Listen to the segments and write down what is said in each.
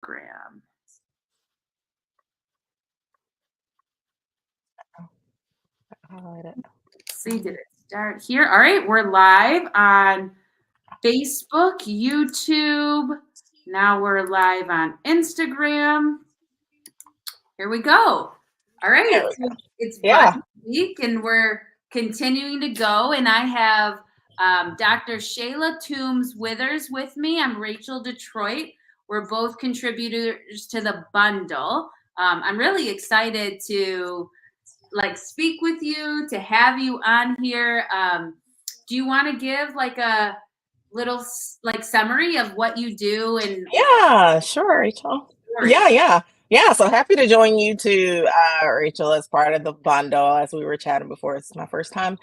Graham. Highlight it. Let's see, did it start here? All right, we're live on Facebook, YouTube. Now we're live on Instagram. Here we go. All right, so it's Yeah. Buddy Week, and we're continuing to go. And I have Dr. Shayla Withers with me. I'm Rachel Detroit. We're both contributors to the bundle. I'm really excited to speak with you, to have you on here. Do you want to give like a little summary of what you do and Yeah, sure, Rachel. story? Yeah. So happy to join you too, Rachel, as part of the bundle. As we were chatting before, it's my first time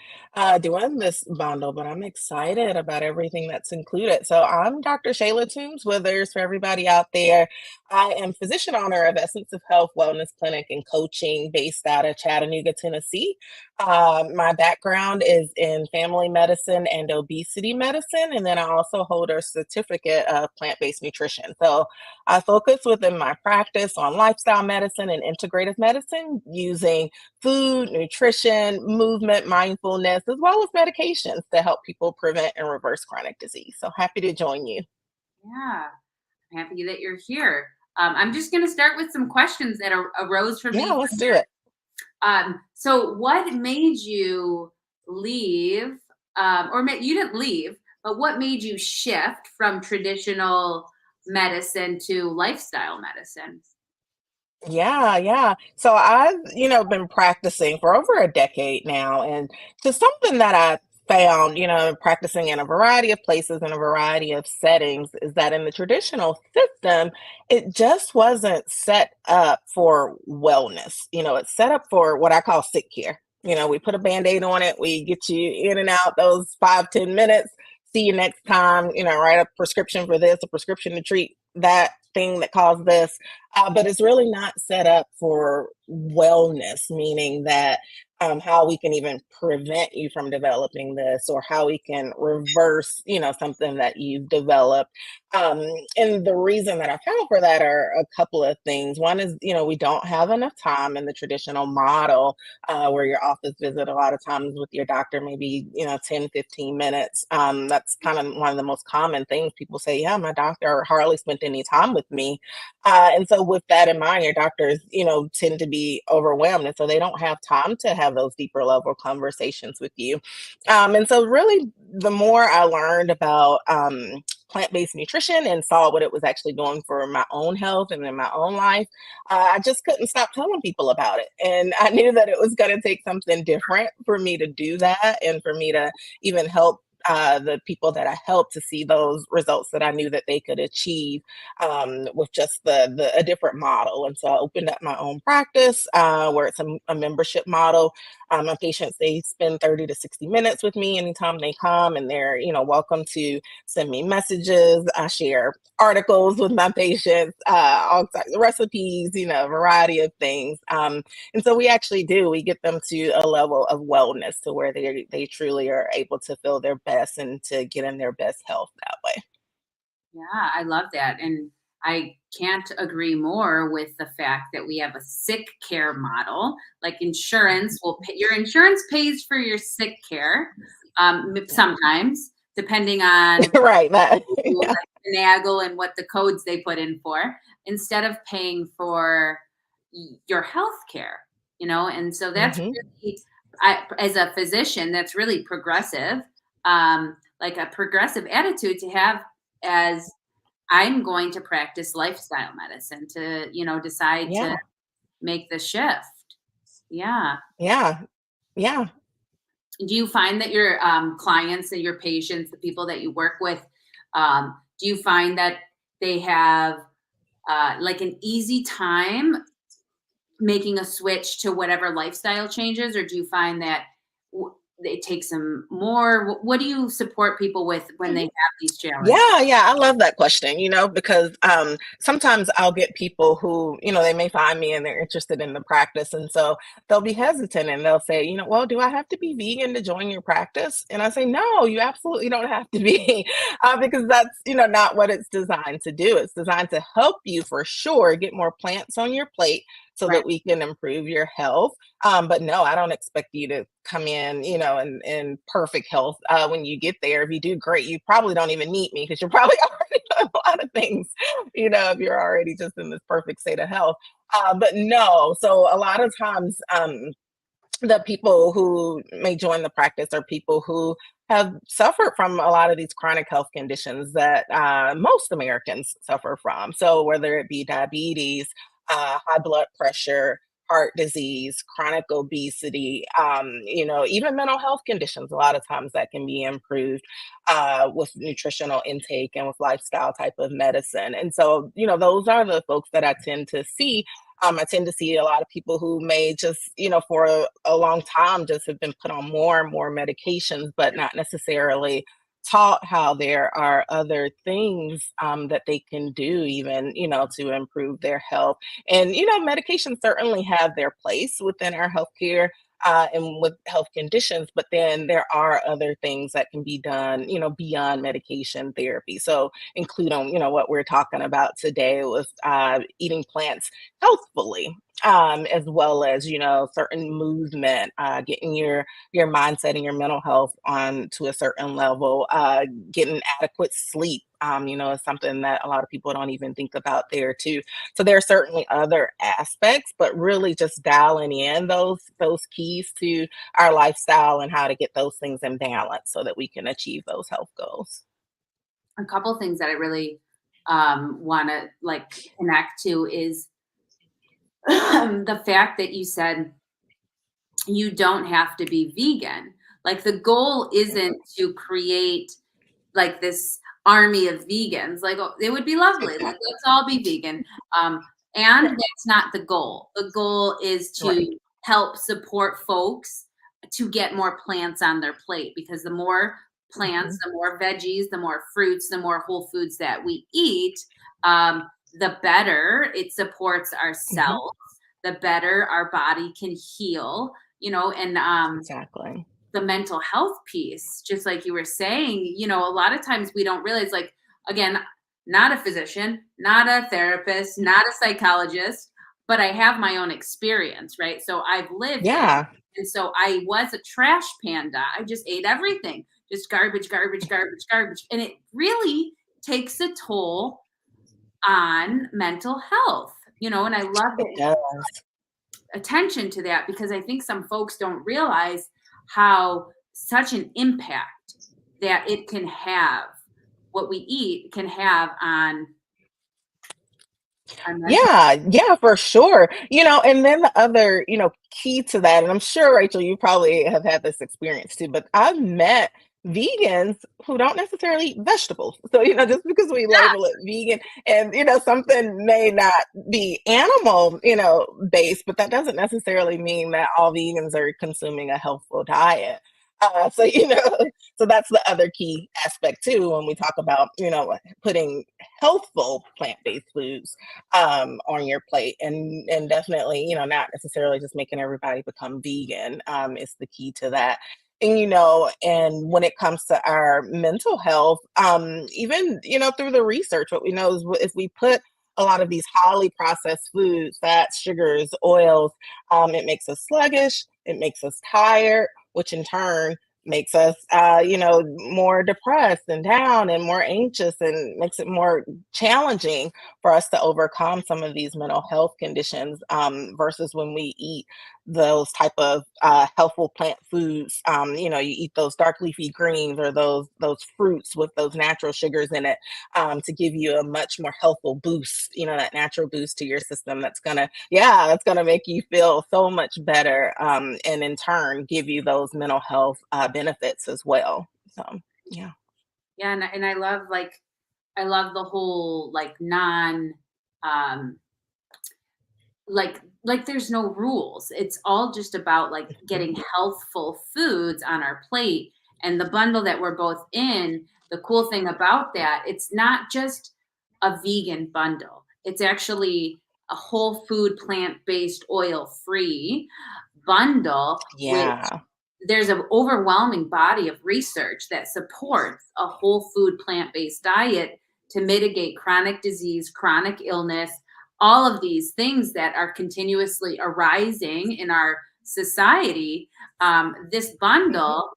doing this bundle, but I'm excited about everything that's included. So I'm Dr. Shayla Withers for everybody out there. I am physician owner of Essence of Health Wellness Clinic and Coaching based out of Chattanooga, Tennessee. My background is in family medicine and obesity medicine, and then I also hold a certificate of plant-based nutrition. So I focus within my practice on lifestyle medicine and integrative medicine using food, nutrition, movement, mindfulness, as well as medications to help people prevent and reverse chronic disease. So happy to join you. Yeah, I'm happy that you're here. I'm just going to start with some questions that arose for Yeah, me. let's do it. So, what made you leave, you didn't leave, but what made you shift from traditional medicine to lifestyle medicine? Yeah. So I've been practicing for over a decade now, and just something that I found practicing in a variety of places in a variety of settings is that in the traditional system, it just wasn't set up for wellness. It's set up for what I call sick care. We put a band-aid on it, we get you in and out those 5-10 minutes. See you next time, write a prescription for this, a prescription to treat that thing that caused this, but it's really not set up for wellness, meaning that how we can even prevent you from developing this or how we can reverse something that you've developed. Um, and the reason that I found for that are a couple of things. One is we don't have enough time in the traditional model where your office visit a lot of times with your doctor, maybe 10, 15 minutes. That's kind of one of the most common things people say, yeah, my doctor hardly spent any time with me. And so with that in mind, your doctors tend to be overwhelmed. And so they don't have time to have those deeper level conversations with you. And so really the more I learned about plant-based nutrition and saw what it was actually doing for my own health and in my own life, I just couldn't stop telling people about it. And I knew that it was going to take something different for me to do that and for me to even help the people that I helped to see those results that I knew that they could achieve with just a different model. And so I opened up my own practice where it's a membership model. My patients, they spend 30 to 60 minutes with me anytime they come, and they're welcome to send me messages. I share articles with my patients, all types of recipes, a variety of things. And so we actually do, we get them to a level of wellness to where they truly are able to feel their best and to get in their best health that way. Yeah, I love that. And I can't agree more with the fact that we have a sick care model. Like insurance will pay, your insurance pays for your sick care sometimes, depending on Right. That. like finagle and what the codes they put in for, instead of paying for your health care. And so that's Hmm. really, as a physician, that's really progressive, like a progressive attitude to have as I'm going to practice lifestyle medicine to decide to Yeah. make the shift. Yeah. Yeah. Yeah. Do you find that your clients and your patients, the people that you work with, do you find that they have like an easy time making a switch to whatever lifestyle changes, or do you find that it takes them more? What do you support people with when they have these challenges? Yeah, yeah, I love that question, because sometimes I'll get people who, they may find me and they're interested in the practice. And so they'll be hesitant and they'll say, well, do I have to be vegan to join your practice? And I say, no, you absolutely don't have to be, because that's, not what it's designed to do. It's designed to help you for sure get more plants on your plate so Right. that we can improve your health. But no, I don't expect you to come in, in perfect health when you get there. If you do great, you probably don't even need me because you're probably already doing a lot of things, if you're already just in this perfect state of health. But no, so a lot of times, the people who may join the practice are people who have suffered from a lot of these chronic health conditions that most Americans suffer from. So, whether it be diabetes, high blood pressure, heart disease, chronic obesity, even mental health conditions, a lot of times that can be improved with nutritional intake and with lifestyle type of medicine. And so, those are the folks that I tend to see. I tend to see a lot of people who may just, for a long time just have been put on more and more medications, but not necessarily taught how there are other things that they can do, even, to improve their health. And, medications certainly have their place within our healthcare. And with health conditions, but then there are other things that can be done, beyond medication therapy. So, including, what we're talking about today with eating plants healthfully, as well as certain movement, getting your mindset and your mental health on to a certain level, getting adequate sleep. Is something that a lot of people don't even think about there too. So there are certainly other aspects, but really just dialing in those keys to our lifestyle and how to get those things in balance so that we can achieve those health goals. A couple things that I really want to like connect to is the fact that you said you don't have to be vegan. Like the goal isn't to create like this army of vegans. Like oh, it would be lovely. Like Exactly. let's all be vegan. And Yeah. that's not the goal. The goal is Right. to help support folks to get more plants on their plate because the more plants, Mhm. the more veggies, the more fruits, the more whole foods that we eat, the better it supports our Mhm. cells, the better our body can heal, and Exactly. the mental health piece, just like you were saying, a lot of times we don't realize, like, again, not a physician, not a therapist, not a psychologist, but I have my own experience, right? So I've lived it. Yeah. And so I was a trash panda. I just ate everything, just garbage, garbage, garbage, garbage. And it really takes a toll on mental health, and I love It that you does. attention to that because I think some folks don't realize how such an impact that it can have, what we eat can have on our mental. Yeah, yeah, for sure. And then the other, key to that, and I'm sure, Rachel, you probably have had this experience too, but I've met vegans who don't necessarily eat vegetables. So, just because we Yeah, label it vegan and, something may not be animal, based, but that doesn't necessarily mean that all vegans are consuming a healthful diet. So, so that's the other key aspect too when we talk about, putting healthful plant-based foods on your plate, and definitely, not necessarily just making everybody become vegan is the key to that. And and when it comes to our mental health, even through the research, what we know is if we put a lot of these highly processed foods, fats, sugars, oils, it makes us sluggish, it makes us tired, which in turn makes us more depressed and down and more anxious, and makes it more challenging for us to overcome some of these mental health conditions, versus when we eat those type of healthful plant foods. You eat those dark leafy greens or those fruits with those natural sugars in it, to give you a much more healthful boost, that natural boost to your system that's gonna make you feel so much better, and in turn give you those mental health benefits as well. So yeah. yeah, and I love, like, I love the whole like non um like there's no rules. It's all just about like Mhm. getting healthful foods on our plate. And the bundle that we're both in, the cool thing about that, it's not just a vegan bundle. It's actually a whole food plant-based oil free bundle, which Yeah. there's an overwhelming body of research that supports a whole food plant-based diet to mitigate chronic disease, chronic illness, all of these things that are continuously arising in our society. This Mhm. bundle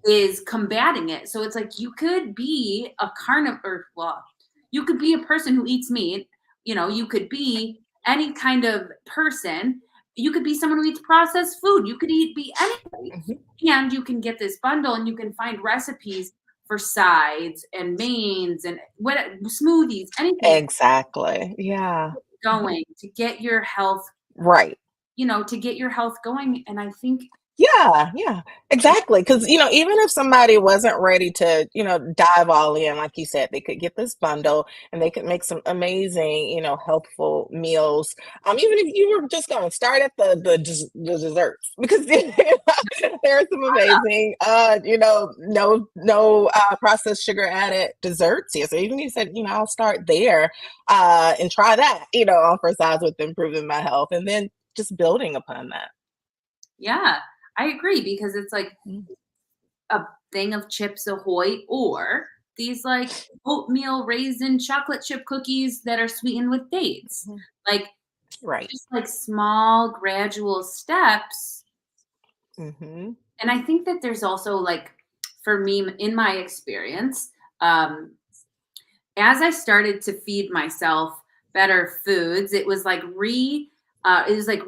is combating it. So it's like you could be a carnivore, well, you could be a person who eats meat, you could be any kind of person. You could be someone who eats processed food. You could be anybody. Mhm. And you can get this bundle and you can find recipes for sides and mains and what smoothies, anything Exactly. Yeah. Mhm. going to get your health, Right. to get your health going. And I think, Yeah, yeah, exactly. Because even if somebody wasn't ready to, dive all in, like you said, they could get this bundle and they could make some amazing, healthful meals. Even if you were just gonna start at the desserts, because there are some amazing, no processed sugar added desserts here. So even if you said, I'll start there, and try that, on for size with improving my health, and then just building upon that. yeah, I agree because it's like Mm. a thing of Chips Ahoy or these like oatmeal raisin chocolate chip cookies that are sweetened with dates. Mhm. Like Right. just like small gradual steps. Mhm. And I think that there's also like for me in my experience, um, as I started to feed myself better foods, it was like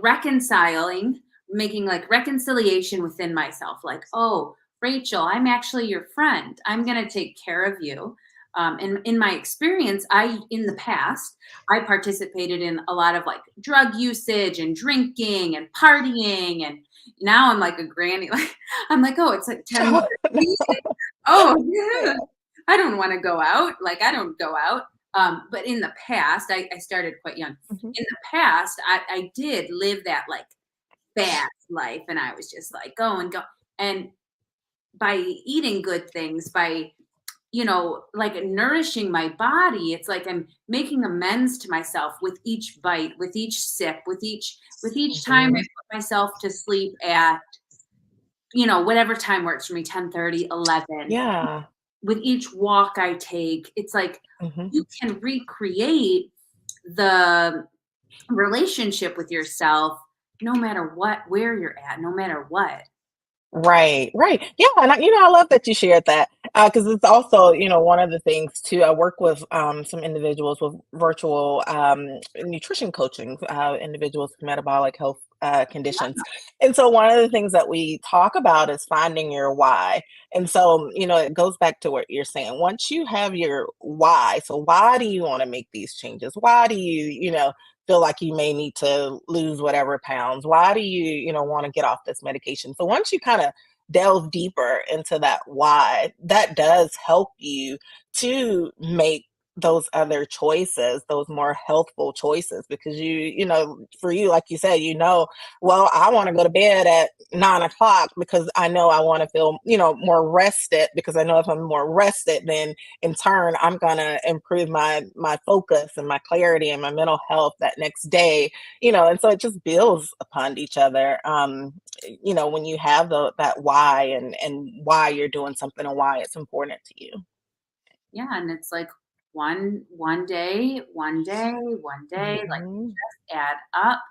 reconciling, making like reconciliation within myself. Like, oh, Rachel, I'm actually your friend. I'm gonna take care of you. And in my experience, in the past, I participated in a lot of like drug usage and drinking and partying, and now I'm like a granny. Like I'm like, oh, it's like 10 more. Oh, yeah. Yeah. I don't wanna go out, like, I don't go out, but in the past, I started quite young. Mhm. In the past, I did live that, like, fast life, and I was just, like, go and go, and by eating good things, by, like, nourishing my body, it's like I'm making amends to myself with each bite, with each sip, with each time I Mhm. put myself to sleep at, whatever time works for me, 10:30, 11. Yeah. With each walk I take, it's like Mhm. you can recreate the relationship with yourself no matter where you're at, no matter what. Right, right. Yeah, and I love that you shared that, because it's also, one of the things too. I work with some individuals with virtual nutrition coaching, individuals with metabolic health conditions, and so one of the things that we talk about is finding your why. And so, it goes back to what you're saying. Once you have your why, so why do you want to make these changes? Why do you feel like you may need to lose whatever pounds? Why do you want to get off this medication? So once you kind of delve deeper into that why, that does help you to make those other choices, those more healthful choices, because for you, like you said, well, I want to go to bed at 9 o'clock because I know I want to feel, more rested, because I know if I'm more rested, then in turn I'm gonna improve my focus and my clarity and my mental health that next day, and so it just builds upon each other. When you have that why, and why you're doing something and why it's important to you. Yeah, and it's like one day, one day, one day, like Hmm. add up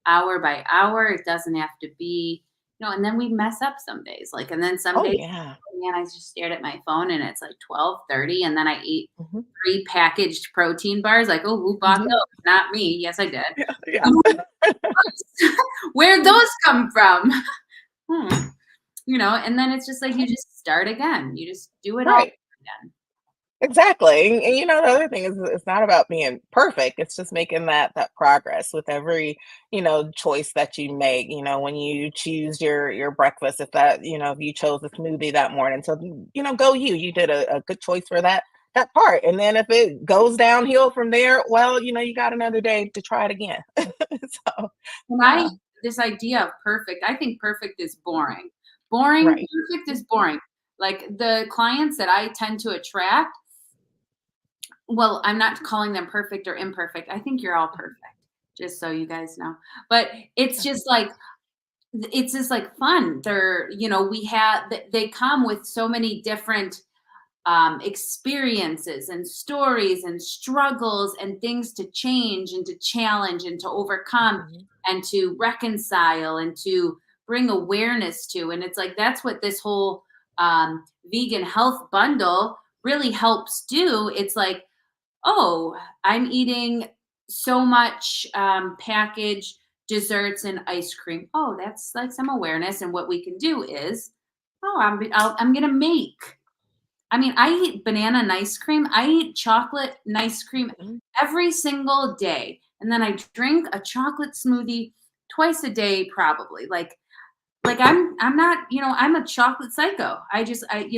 hour by hour. It doesn't have to be, and then we mess up some days. Like, and then some Oh days, yeah. oh, man, I just stared at my phone and it's like 12:30, and then I eat Hmm. pre-packaged protein bars. Like, oh, who bought Hmm. those? Not me. Yes, I did. Yeah, yeah. Where'd those come from? Hmm. And then it's just like you just start again. You just do it all Right. again. Exactly. And the other thing is, it's not about being perfect. It's just making that progress with every, choice that you make. When you choose your breakfast, if you chose a smoothie that morning. So, go you. You did a good choice for that part. And then if it goes downhill from there, well, you got another day to try it again. So, And yeah, this idea of perfect, I think perfect is boring. Boring, right. perfect is boring. Like the clients that I tend to attract, well, I'm not calling them perfect or imperfect. I think you're all perfect, just so you guys know. But it's just like it's just like fun. They're, we have they come with so many different experiences and stories and struggles and things to change and to challenge and to overcome Mhm. and to reconcile and to bring awareness to. And it's like that's what this whole vegan health bundle really helps do. It's like, oh, I'm eating so much packaged desserts and ice cream. Oh, that's like some awareness. And what we can do is, oh, I'm gonna make. I mean, I eat banana and ice cream. I eat chocolate and ice cream Mhm. every single day, and then I drink a chocolate smoothie twice a day, probably. Like I'm not, I'm a chocolate psycho. It's like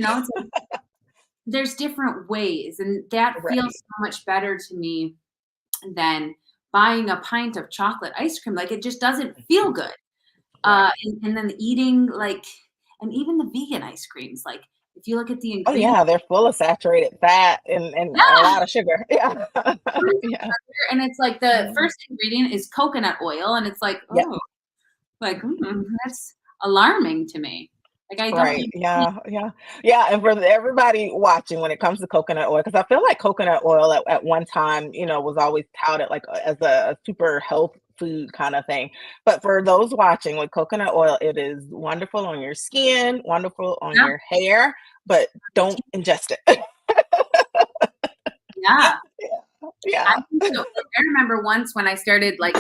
there's different ways, and that feels Right, so much better to me than buying a pint of chocolate ice cream. Like it just doesn't feel good. right. And then eating and even the vegan ice creams, like if you look at the Oh, ingredients, yeah, they're full of saturated fat and a yeah, lot of sugar. Yeah. Yeah. and it's like the Yeah. first ingredient is coconut oil, and it's like, Yep. oh, like that's alarming to me. Like I don't Right. understand. Yeah. Yeah. Yeah. And for everybody watching, when it comes to coconut oil, because I feel like coconut oil at one time, was always touted like as a super health food kind of thing. But for those watching, with coconut oil, it is wonderful on your skin, wonderful on Yeah, your hair, but don't ingest it. yeah. I Yeah. think so. Like, I remember once when I started like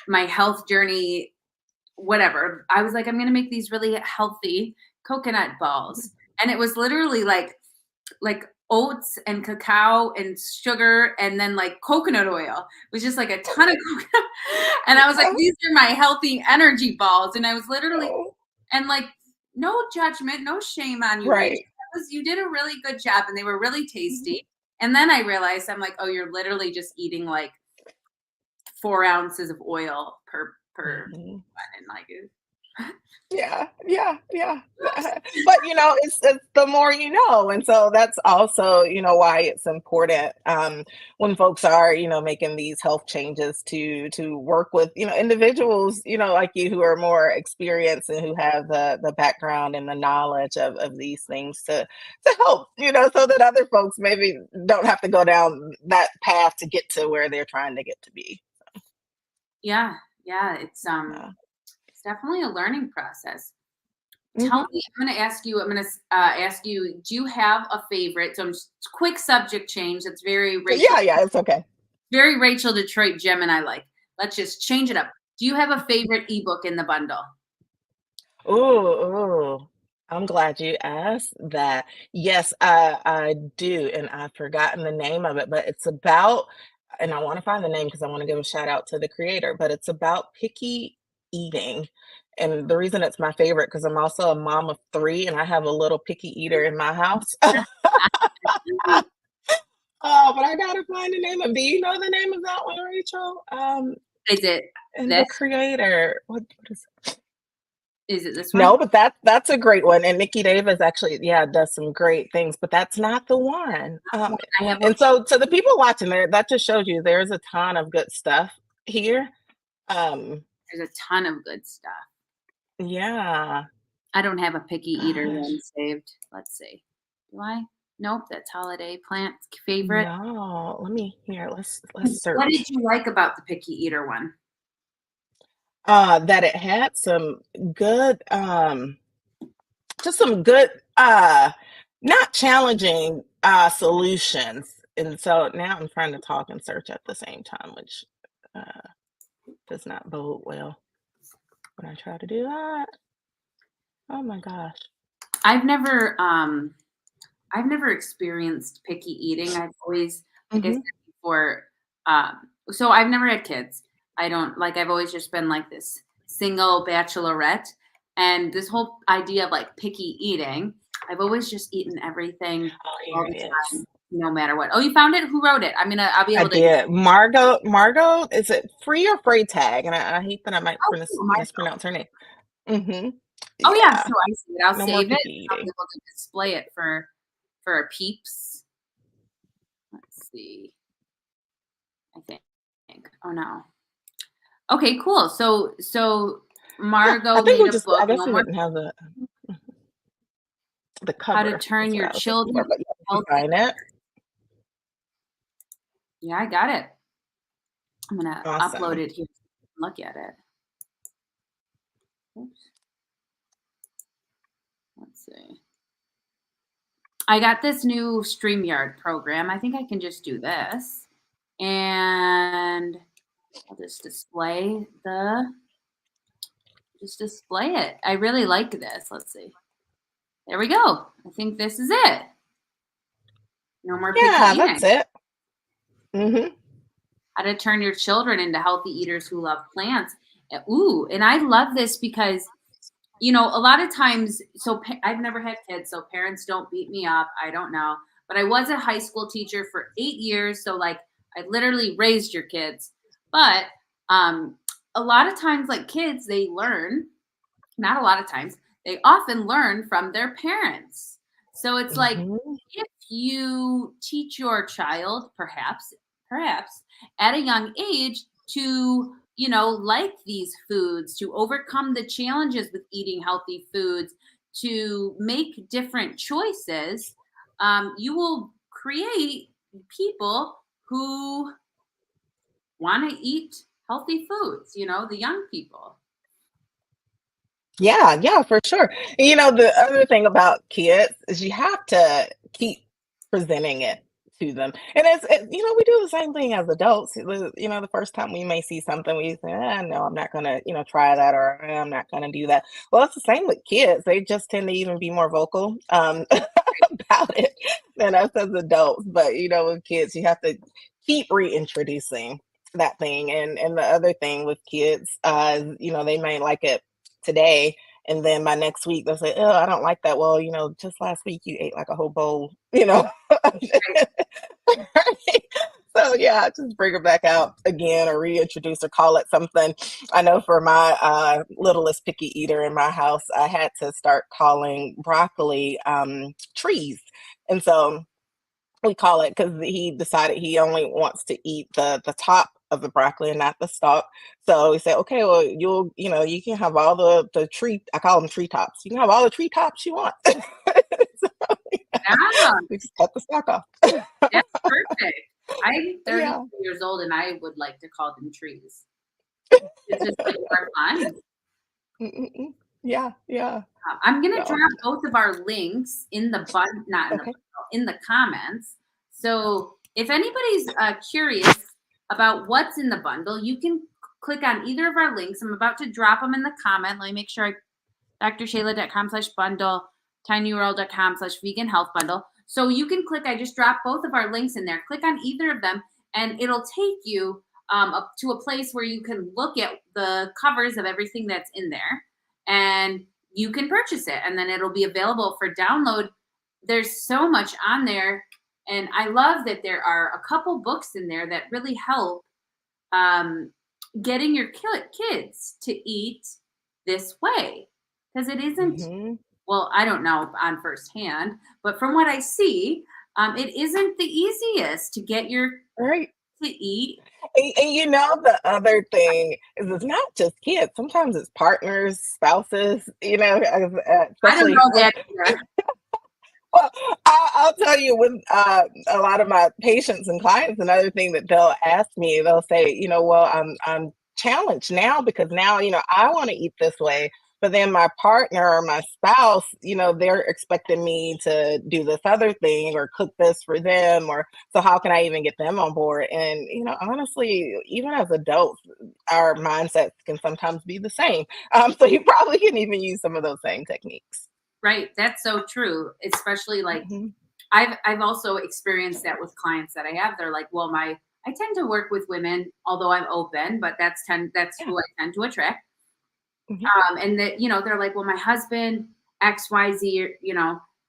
my health journey, whatever. I was like, I'm gonna make these really healthy coconut balls, and it was literally like oats and cacao and sugar and then like coconut oil. It was just like a ton of coconut. And I was like, these are my healthy energy balls. And I was literally Oh, and like no judgment, no shame on you, Rachel. right. You did a really good job and they were really tasty. And then I realized I'm like, oh, you're literally just eating like 4 ounces of oil per Mhm. one. And like Yeah, yeah, yeah. But it's the more you know, and so that's also why it's important when folks are making these health changes to work with individuals like you who are more experienced and who have the background and the knowledge of these things to help so that other folks maybe don't have to go down that path to get to where they're trying to get to be. yeah, yeah, Yeah. it's definitely a learning process. Tell Hmm. me, I'm gonna ask you, do you have a favorite? So quick subject change. That's Yeah, yeah, it's okay. Very Rachel Detroit Gemini like. Let's just change it up. Do you have a favorite ebook in the bundle? Ooh, I'm glad you asked that. Yes, I do, and I've forgotten the name of it, but it's about, and I want to find the name because I want to give a shout out to the creator, but it's about picky eating. And the reason it's my favorite because I'm also a mom of three and I have a little picky eater in my house. Oh, but I gotta find the name of. Do you know the name of that one, Rachel? Is it And the this? creator. What is Is it this one? No, but that's a great one, and Nikki Davis actually, yeah, does some great things, but that's not the one. I have And so to the people watching there, that just shows you there's a ton of good stuff here. Um, there's a ton of good stuff. yeah, I don't have a picky eater gosh, one saved. Let's see. Do I? Nope, that's holiday plant favorite. no, let me here. Let's What did search. you like about the picky eater one? That it had some good, just some good, not challenging solutions. And so now I'm trying to talk and search at the same time, which uh, does not bode well when I try to do that. Oh my gosh. I've never I've never experienced picky eating. I've always, like I said Hmm. before, so I've never had kids. I don't like, I've always just been like this single bachelorette. And this whole idea of like picky eating, I've always just eaten everything Oh, here all it the is. time. no matter what. Oh, you found it? Who wrote it? I'll be I able to. did. Margot, is it Free or Freytag? And I hate that I might Oh, cool, Marco. mispronounce her name. Hmm. Oh yeah, Yeah. so I see it. I'll No more save it. picky I'll be eating. able to display it for our peeps. Let's see. I think. Oh no. Okay, cool. So Yeah. I Margot think made we a just, I book, guess No we More didn't have the How to cover. Turn That's what Your I was looking for. Children But yeah, if you Healthy. find it, Yeah, I got it. I'm gonna upload awesome. it here. Look at it. Oops. Let's see. I got this new StreamYard program. I think I can just do this. And I'll just display it. I really like this. Let's see. There we go. I think this is it. No more picky Yeah, that's eating. it. Hmm. How to turn your children into healthy eaters who love plants. Ooh, and I love this because a lot of times, I've never had kids, so parents don't beat me up. I don't know. But I was a high school teacher for 8 years. So, like, I literally raised your kids. But um, a lot of times, like kids, they learn, not a lot of times, they often learn from their parents. So it's like Hmm. if you teach your child, perhaps at a young age to, like these foods, to overcome the challenges with eating healthy foods, to make different choices, you will create people who want to eat healthy foods, the young people. Yeah, yeah, for sure. And, the other thing about kids is you have to keep presenting it to them. And we do the same thing as adults. The first time we may see something, we say, no, I'm not going to, try that, or I'm not going to do that. Well, it's the same with kids. They just tend to even be more vocal about it than us as adults. But, with kids, you have to keep reintroducing that thing. And the other thing with kids, they may like it today, and then by next week they'll say, "Oh, I don't like that." Well, just last week you ate like a whole bowl. So yeah, just bring it back out again, or reintroduce, or call it something. I know for my littlest picky eater in my house, I had to start calling broccoli trees. And so we call it, because he decided he only wants to eat the top of the broccoli and not the stalk. So we said, okay, well, you can have all the tree. I call them treetops. You can have all the treetops you want. So, yeah, Yeah. we just cut the stalk off. That's perfect. I'm 32 Yeah. years old and I would like to call them trees. It's just like more fun. Mm-mm-mm. Yeah. Yeah. I'm gonna So drop both of our links in the button, not in the okay. bundle, in the comments. So if anybody's curious about what's in the bundle, you can click on either of our links. I'm about to drop them in the comment. Let me make sure drshayla.com/bundle, tinyurl.com/vegan health bundle. So you can click, I just dropped both of our links in there. Click on either of them and it'll take you up to a place where you can look at the covers of everything that's in there and you can purchase it and then it'll be available for download. There's so much on there. And I love that there are a couple books in there that really help um, getting your kids to eat this way. Because it isn't, Hmm. well, I don't know on firsthand, but from what I see, it isn't the easiest to get your Right. to eat. And the other thing is, it's not just kids. Sometimes it's partners, spouses. I don't Especially know with. that either. Well, I'll tell you, with a lot of my patients and clients, another thing that they'll ask me, they'll say, well, I'm challenged now, because now, I want to eat this way, but then my partner or my spouse, they're expecting me to do this other thing or cook this for them, or so how can I even get them on board? And, honestly, even as adults, our mindsets can sometimes be the same. So you probably can even use some of those same techniques. Right. That's so true. Especially like Hmm. I've also experienced that with clients that I have. They're like, well, I tend to work with women, although I'm open, but that's Yeah. who I tend to attract. Hmm. And that, they're like, well, my husband, XYZ,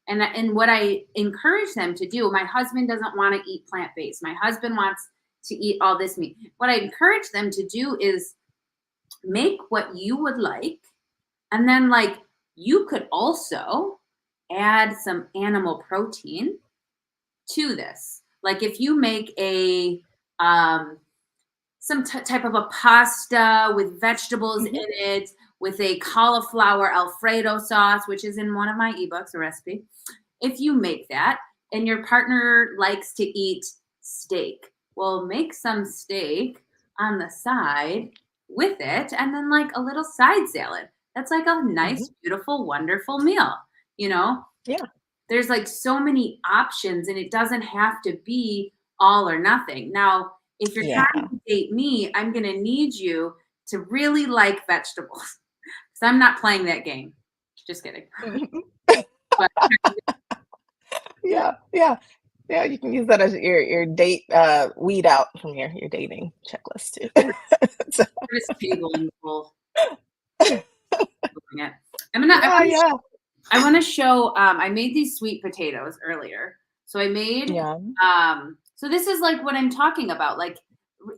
And what I encourage them to do, my husband doesn't want to eat plant-based. My husband wants to eat all this meat. What I encourage them to do is make what you would like, and then like you could also add some animal protein to this. Like if you make a some type of a pasta with vegetables in Mhm. it, with a cauliflower Alfredo sauce, which is in one of my ebooks, a recipe. If you make that and your partner likes to eat steak, well, make some steak on the side with it, and then like a little side salad. That's like a Mhm. nice, beautiful, wonderful meal. You know, Yeah. there's like so many options, and it doesn't have to be all or nothing. Now, if you're trying Yeah. to date me, I'm going to need you to really like vegetables because I'm not playing that game. Just kidding. Mhm. But Yeah. Yeah. Yeah, you can use that as your date weed out from your dating checklist too. So, we're just tabling the whole thing. I'm gonna. yeah, yeah. I want to show. I made these sweet potatoes earlier. So I made. Yeah. So this is like what I'm talking about. Like,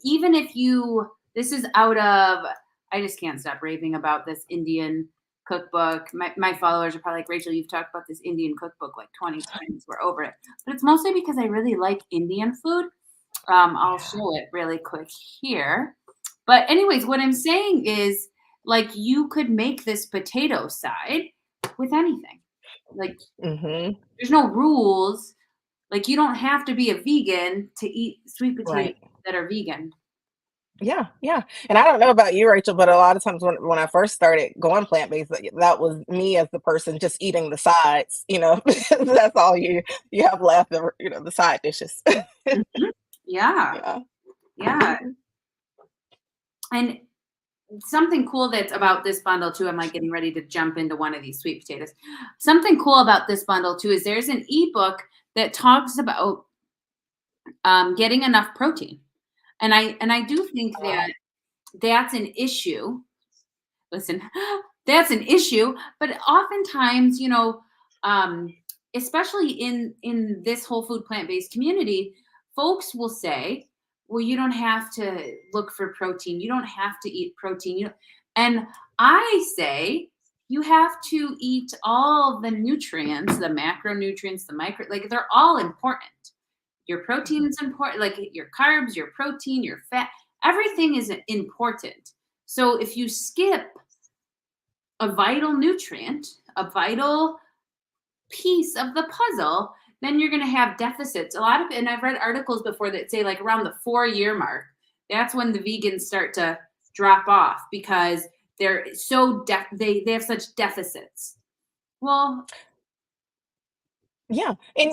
even if you, this is out of. I just can't stop raving about this Indian cookbook. My followers are probably like, Rachel, you've talked about this Indian cookbook like 20 times. We're over it. But it's mostly because I really like Indian food. I'll Yeah. show it really quick here. But anyways, what I'm saying is like you could make this potato side with anything. Like Mhm. there's no rules. Like you don't have to be a vegan to eat sweet potatoes Right. that are vegan. Yeah, yeah. And I don't know about you, Rachel, but a lot of times when I first started going plant-based, that was me as the person just eating the sides, That's all you have left, the side dishes. Mhm. Yeah. Yeah. Yeah. Mhm. And something cool that's about this bundle too, I'm like getting ready to jump into one of these sweet potatoes. Something cool about this bundle too is there's an ebook that talks about getting enough protein. And I do think Wow. that that's an issue. Listen, that's an issue, but oftentimes, um, especially in this whole food plant-based community, folks will say, "Well, you don't have to look for protein. You don't have to eat protein." And I say, you have to eat all the nutrients, the macronutrients, the micro, like they're all important. Your protein Mhm. is important, like your carbs, your protein, your fat, everything is important. So if you skip a vital nutrient, a vital piece of the puzzle, then you're going to have deficits. And I've read articles before that say like around the 4 year mark, that's when the vegans start to drop off because they're they have such deficits. Well, Yeah, and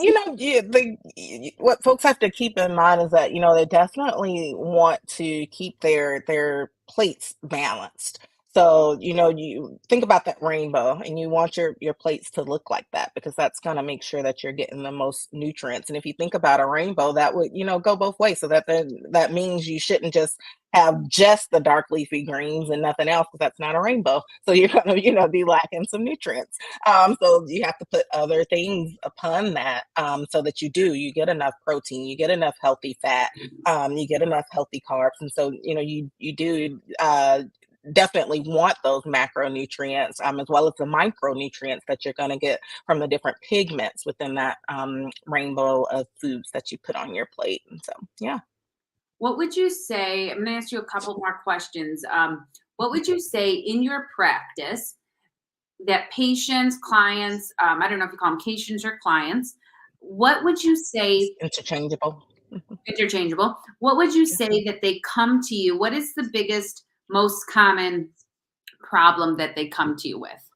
what folks have to keep in mind is that they definitely want to keep their plates balanced. So you think about that rainbow, and you want your plates to look like that because that's going to make sure that you're getting the most nutrients. And if you think about a rainbow, that would go both ways. So that means you shouldn't just have just the dark leafy greens and nothing else because that's not a rainbow. So you're gonna be lacking some nutrients. So you have to put other things upon that so that you get enough protein, you get enough healthy fat, you get enough healthy carbs, and so you do definitely want those macronutrients as well as the micronutrients that you're going to get from the different pigments within that rainbow of foods that you put on your plate. And so, yeah. what would you say? I'm going to ask you a couple more questions. What would you say in your practice that patients, clients, I don't know if you call them patients or clients, what would you say, Interchangeable. interchangeable, what would you Mhm. say that they come to you? What is the biggest, most common problem that they come to you with?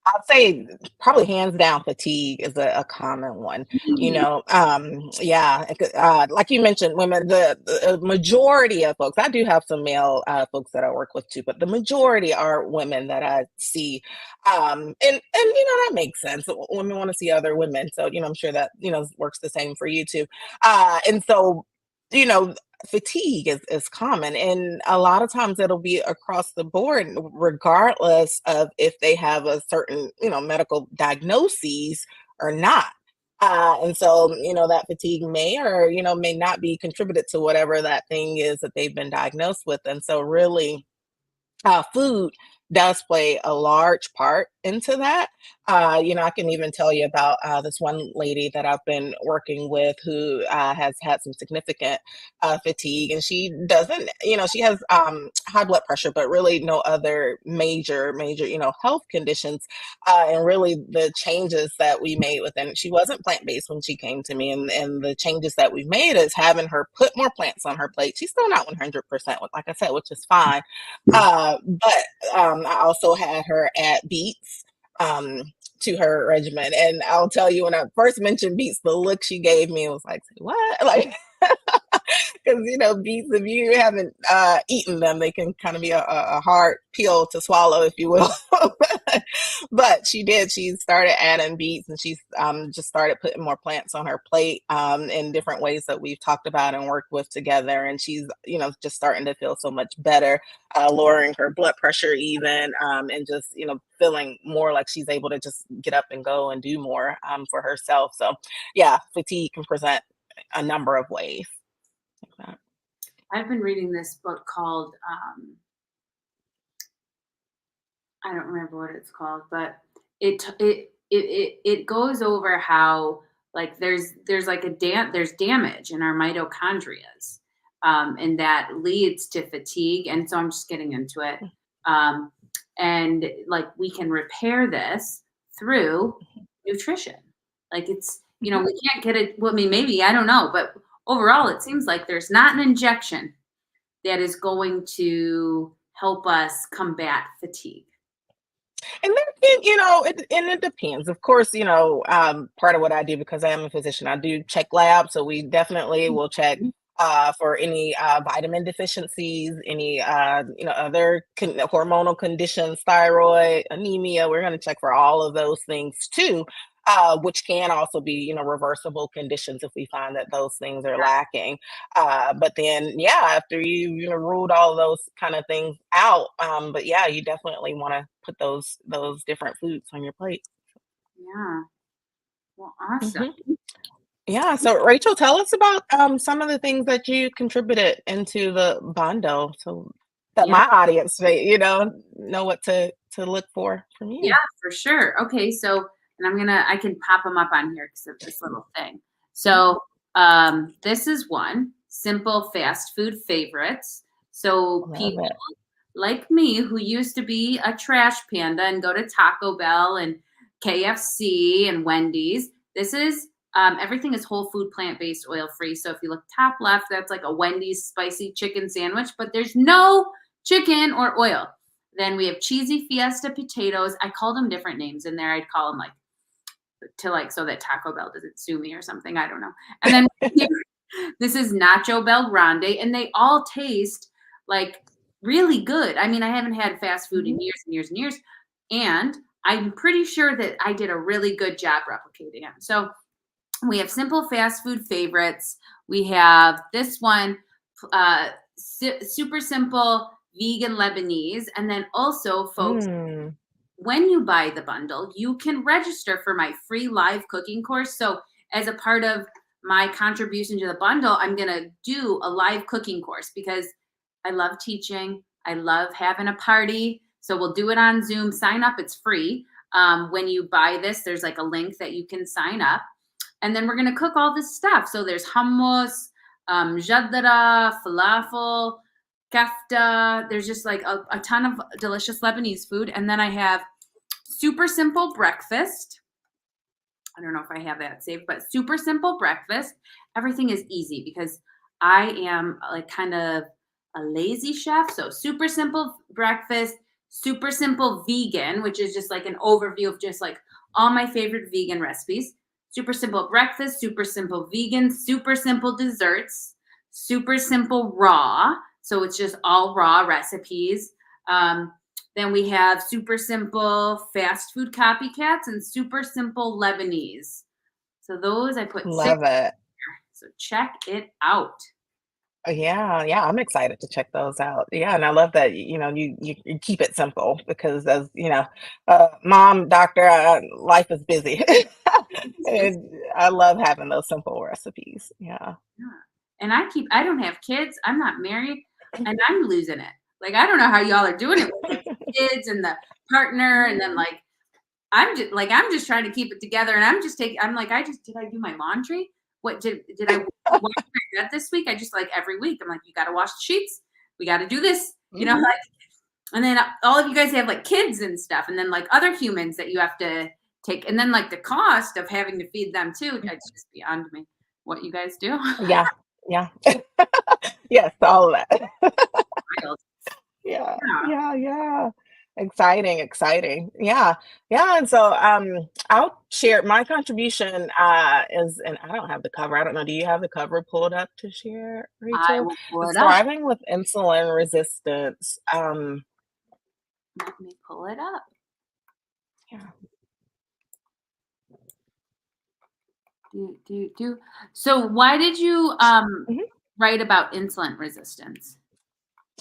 I'd say probably hands down fatigue is a common one. Mm, Yeah, like you mentioned, women, the majority of folks, I do have some male folks that I work with too, but the majority are women that I see. And that makes sense. Women want to see other women. So, I'm sure that, works the same for you too. And so, you know, fatigue is common, and a lot of times it'll be across the board regardless of if they have a certain, medical diagnoses or not. And so, that fatigue may or, may not be contributed to whatever that thing is that they've been diagnosed with. And so really, food does play a large part into that. I can even tell you about this one lady that I've been working with who has had some significant fatigue, and she doesn't, she has high blood pressure, but really no other major, health conditions. And really, the changes that we made within, she wasn't plant based when she came to me, and the changes that we made is having her put more plants on her plate. She's still not 100%, like I said, which is fine, but I also had her add beets to her regimen. And I'll tell you, when I first mentioned beets, the look she gave me was like, what? Like, because beets, if you haven't eaten them, they can kind of be a hard pill to swallow, if you will. But she did. She started adding beets, and she's just started putting more plants on her plate in different ways that we've talked about and worked with together. And she's, just starting to feel so much better, lowering her blood pressure even, and just, feeling more like she's able to just get up and go and do more for herself. So yeah, fatigue can present a number of ways like that. I've been reading this book called I don't remember what it's called, but it goes over how, like, there's like there's damage in our mitochondrias, and that leads to fatigue. And so I'm just getting into it, um, and like we can repair this through nutrition. Like it's Mhm. we can't get it. Well, I mean, maybe I don't know, but overall, it seems like there's not an injection that is going to help us combat fatigue. And then, it depends. Of course, part of what I do, because I am a physician, I do check labs. So we definitely will check for any vitamin deficiencies, any, other hormonal conditions, thyroid, anemia. We're going to check for all of those things too. Which can also be, reversible conditions if we find that those things are lacking. But then, yeah, after you ruled all of those kind of things out, but yeah, you definitely want to put those different foods on your plate. Yeah. Well, awesome. Hmm. Yeah. So Rachel, tell us about some of the things that you contributed into the bondo, so that Yeah. my audience may, know what to look for from Yeah, you. for sure. Okay. So, and I can pop them up on here because of this little thing. So, this is one simple fast food favorites. So, Love people it. like me who used to be a trash panda and go to Taco Bell and KFC and Wendy's. This is everything is whole food, plant based, oil free. So if you look top left, that's like a Wendy's spicy chicken sandwich, but there's no chicken or oil. Then we have cheesy fiesta potatoes. I called them different names in there. I'd call them like to like so that Taco Bell doesn't sue me or something. I don't know. And then this is Nacho Bel Grande, and they all taste like really good. I mean, I haven't had fast food in Mhm. years and years and years, and I'm pretty sure that I did a really good job replicating them. So we have simple fast food favorites. We have this one, super simple vegan Lebanese, and then also, folks, Mm, when you buy the bundle, you can register for my free live cooking course. So, as a part of my contribution to the bundle, I'm going to do a live cooking course because I love teaching. I love having a party. So, we'll do it on Zoom. Sign up, it's free. When you buy this, there's like a link that you can sign up. And then we're going to cook all this stuff. So, there's hummus, jadra, falafel, kafta. There's just like a ton of delicious Lebanese food. And then I have super simple breakfast. I don't know if I have that saved, but super simple breakfast. Everything is easy because I am like kind of a lazy chef. So super simple breakfast, super simple vegan, which is just like an overview of just like all my favorite vegan recipes. Super simple breakfast, super simple vegan, super simple desserts, super simple raw. So it's just all raw recipes. Um, then we have super simple fast food copycats and super simple Lebanese. So those I put six. love it. So check it out. Yeah, yeah, I'm excited to check those out. Yeah, and I love that, you know, you keep it simple because as, you know, mom, doctor, life is busy. It's busy. And I love having those simple recipes. Yeah. Yeah. And I don't have kids. I'm not married and I'm losing it. Like, I don't know how y'all are doing it with like the kids and the partner. And then like, I'm just trying to keep it together. And I'm like, did I do my laundry? What did I wash my bed this week? I just like every week, I'm like, you got to wash the sheets. We got to do this, Hmm. like, and then all of you guys have like kids and stuff. And then like other humans that you have to take. And then like the cost of having to feed them too. It's just beyond me what you guys do. Yeah, yeah. Yes, all of that. Wild. Yeah, Yeah. yeah, yeah. Exciting, exciting. Yeah, yeah. And so I'll share my contribution is, and I don't have the cover. I don't know. Do you have the cover pulled up to share, I Rachel? will pull It's it up. thriving with insulin resistance. Let me pull it up. Yeah. Do. So why did you Mhm. write about insulin resistance?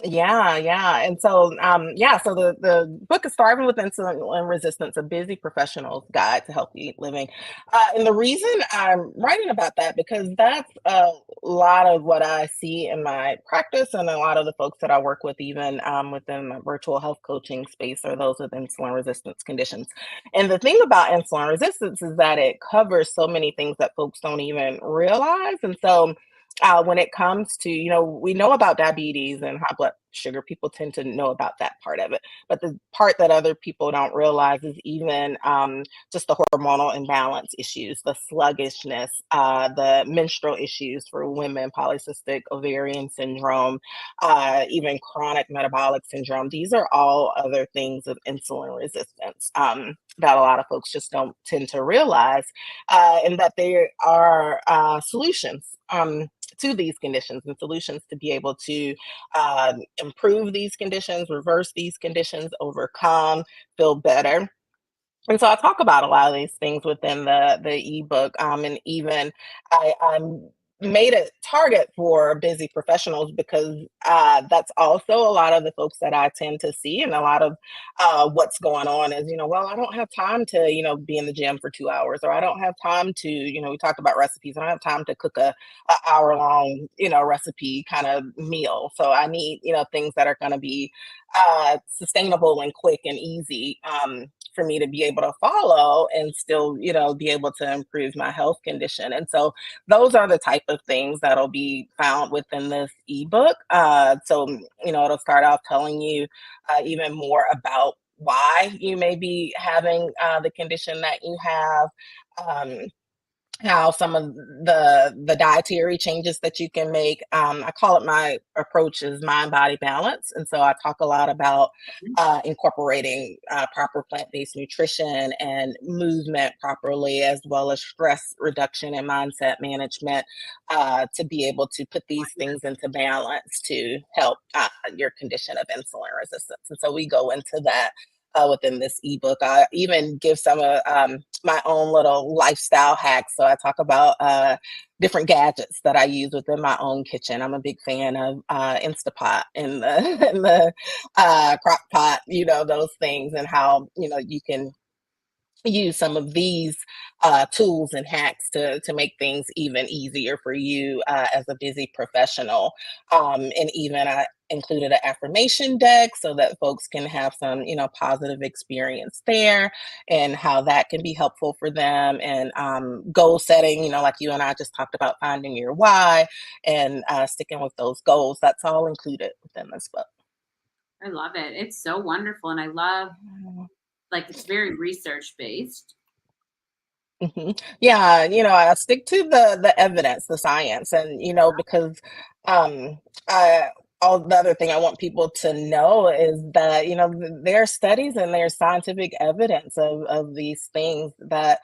Yeah, yeah. And so, yeah, so the book is Thriving with Insulin Resistance, a busy professional's guide to healthy living. And the reason I'm writing about that, because that's a lot of what I see in my practice and a lot of the folks that I work with, even within my virtual health coaching space, are those with insulin resistance conditions. And the thing about insulin resistance is that it covers so many things that folks don't even realize. And so, when it comes to, you know, we know about diabetes and high blood sugar, people tend to know about that part of it. But the part that other people don't realize is even just the hormonal imbalance issues, the sluggishness, the menstrual issues for women, polycystic ovarian syndrome, even chronic metabolic syndrome. These are all other things of insulin resistance that a lot of folks just don't tend to realize, and that there are solutions to these conditions and solutions to be able to improve these conditions, reverse these conditions, overcome, feel better. And so I talk about a lot of these things within the ebook, and even I made a target for busy professionals because that's also a lot of the folks that I tend to see, and a lot of what's going on is, you know, well, I don't have time to, you know, be in the gym for 2 hours, or I don't have time to, you know, we talked about recipes. I don't have time to cook a hour long, you know, recipe kind of meal. So I need, you know, things that are going to be sustainable and quick and easy. For me to be able to follow and still, you know, be able to improve my health condition. And so those are the type of things that'll be found within this ebook. So, you know, it'll start off telling you even more about why you may be having the condition that you have. Um, how some of the dietary changes that you can make. I call it, my approach is mind body balance, and so I talk a lot about incorporating proper plant based nutrition and movement properly, as well as stress reduction and mindset management, to be able to put these things into balance to help your condition of insulin resistance. And so we go into that. Within this ebook, I even give some of my own little lifestyle hacks. So I talk about different gadgets that I use within my own kitchen. I'm a big fan of Instapot and the and the crock pot, you know, those things, and how, you know, you can use some of these tools and hacks to make things even easier for you as a busy professional. And even I included an affirmation deck so that folks can have some, you know, positive experience there, and how that can be helpful for them. And goal setting, you know, like you and I just talked about, finding your why and sticking with those goals. That's all included within this book. I love it. It's so wonderful. And I love like it's very research based. Mhm. Yeah, you know, I stick to the evidence, the science, and, you know, because I all the other thing I want people to know is that, you know, there are studies and there's scientific evidence of these things that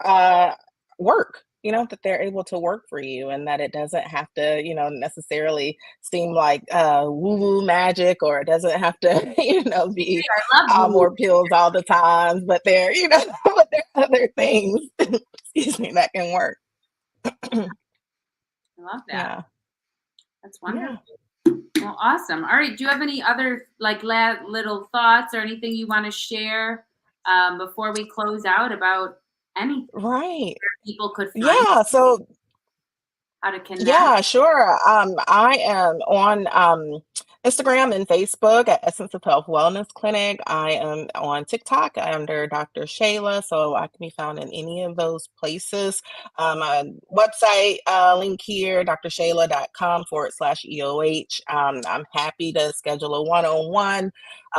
uh work, you know, that they're able to work for you, and that it doesn't have to, you know, necessarily seem like woo-woo magic, or it doesn't have to, you know, be I love woo. more pills all the time, but there, you know, but there are other things, excuse me, that can work. I love that. Yeah. That's Yeah. wonderful. Well, awesome. All right. Do you have any other like little thoughts or anything you want to share before we close out about anything Right. people could find, Yeah. So how to connect? yeah, sure. I am on Instagram and Facebook at Essence of Health Wellness Clinic. I am on TikTok under Dr. Shayla, so I can be found in any of those places. Website link here, drshayla.com/EOH. I'm happy to schedule a one-on-one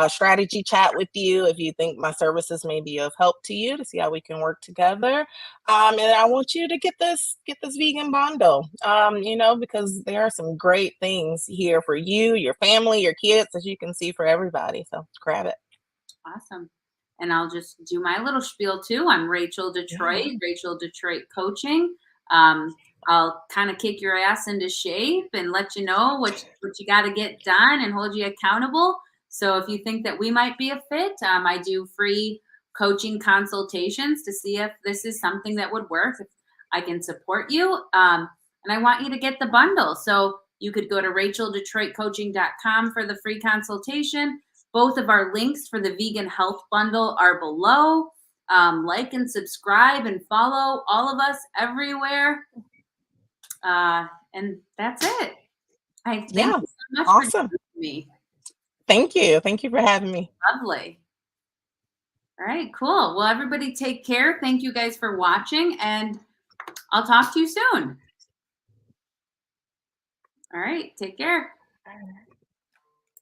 strategy chat with you if you think my services may be of help to you to see how we can work together. And I want you to get this vegan bundle. Because there are some great things here for you, your family, your kids, as you can see for everybody. So grab it. Awesome. And I'll just do my little spiel too. I'm Rachel Yeah. Detroit, Rachel Detroit Coaching. Um, I'll kind of kick your ass into shape and let you know what you got to get done and hold you accountable. So if you think that we might be a fit, I do free coaching consultations to see if this is something that would work. If I can support you. And I want you to get the bundle. So you could go to racheldetroitcoaching.com for the free consultation. Both of our links for the vegan health bundle are below. Like and subscribe and follow all of us everywhere. And that's it. I thank Yeah. you so much for Awesome. joining me. Thank you. Thank you for having me. Lovely. All right, cool. Well, everybody take care. Thank you guys for watching, and I'll talk to you soon. All right, take care.